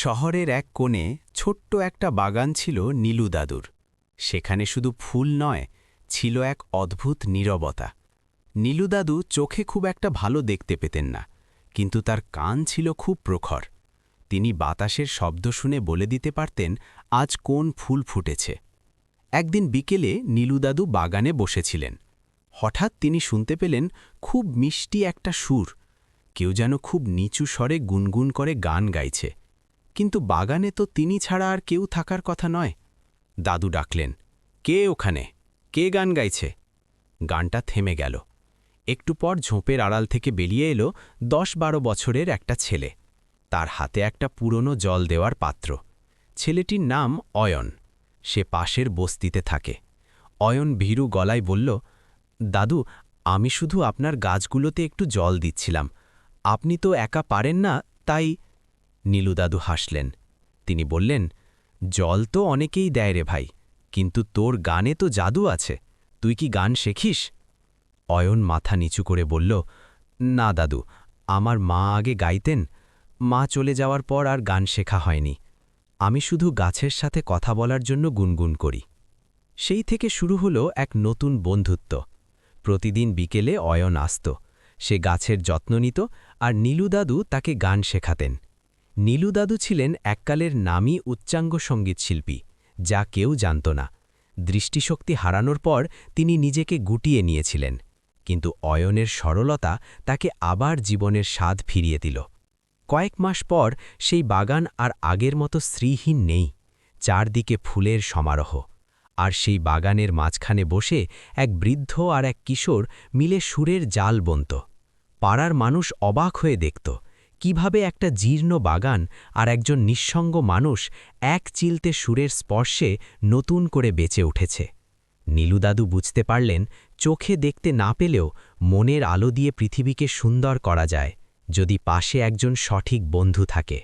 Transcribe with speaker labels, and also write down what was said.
Speaker 1: শহরের এক কোণে ছোট্ট একটা বাগান ছিল নীলু দাদুর। সেখানে শুধু ফুল নয়, ছিল এক অদ্ভুত নীরবতা। নীলু দাদু চোখে খুব একটা ভালো দেখতে পেতেন না, কিন্তু তার কান ছিল খুব প্রখর। তিনি বাতাসের শব্দ শুনে বলে দিতে পারতেন আজ কোন ফুল ফুটেছে। একদিন বিকেলে নীলু দাদু বাগানে বসেছিলেন। হঠাৎ তিনি শুনতে পেলেন খুব মিষ্টি একটা সুর। কেউ যেন খুব নিচু স্বরে গুনগুন করে গান গাইছে, কিন্তু বাগানে তো তিনি ছাড়া আর কেউ থাকার কথা নয়। দাদু ডাকলেন, কে ওখানে? কে গান গাইছে? গানটা থেমে গেল। একটু পর ঝোপের আড়াল থেকে বেরিয়ে এলো 10-12 বছরের একটা ছেলে। তার হাতে একটা পুরনো জল দেওয়ার পাত্র। ছেলেটির নাম অয়ন। সে পাশের বস্তিতে থাকে। অয়ন ভীরু গলায় বলল, দাদু, আমি শুধু আপনার গাছগুলোতে একটু জল দিচ্ছিলাম। আপনি তো একা পারেন না, তাই। নীলু দাদু হাসলেন। তিনি বললেন, জল তো অনেকেই দেয় রে ভাই, কিন্তু তোর গানে তো জাদু আছে। তুই কি গান শেখিস? অয়ন মাথা নিচু করে বলল, না দাদু, আমার মা আগে গাইতেন। মা চলে যাওয়ার পর আর গান শেখা হয়নি। আমি শুধু গাছের সাথে কথা বলার জন্য গুনগুন করি। সেই থেকে শুরু হলো এক নতুন বন্ধুত্ব। প্রতিদিন বিকেলে অয়ন আসত। সে গাছের যত্ন নিত, আর নীলু দাদু তাকে গান শেখাতেন। নীলু দাদু ছিলেন এককালের নামী উচ্চাঙ্গ সঙ্গীতশিল্পী, যা কেউ জানত না। দৃষ্টিশক্তি হারানোর পর তিনি নিজেকে গুটিয়ে নিয়েছিলেন, কিন্তু অয়নের সরলতা তাকে আবার জীবনের স্বাদ ফিরিয়ে দিল। কয়েক মাস পর সেই বাগান আর আগের মতো শ্রীহীন নেই। চারদিকে ফুলের সমারোহ। আর সেই বাগানের মাঝখানে বসে এক বৃদ্ধ আর এক কিশোর মিলে সুরের জাল বুনত। পাড়ার মানুষ অবাক হয়ে দেখত কিভাবে একটা জীর্ণ বাগান আর একজন নিঃসঙ্গ মানুষ এক চিলতে সুরের স্পর্শে নতুন করে বেঁচে উঠেছে। নীলু দাদু বুঝতে পারলেন, চোখে দেখতে না পেলেও মনের আলো দিয়ে পৃথিবীকে সুন্দর করা যায়, যদি পাশে একজন সঠিক বন্ধু থাকে।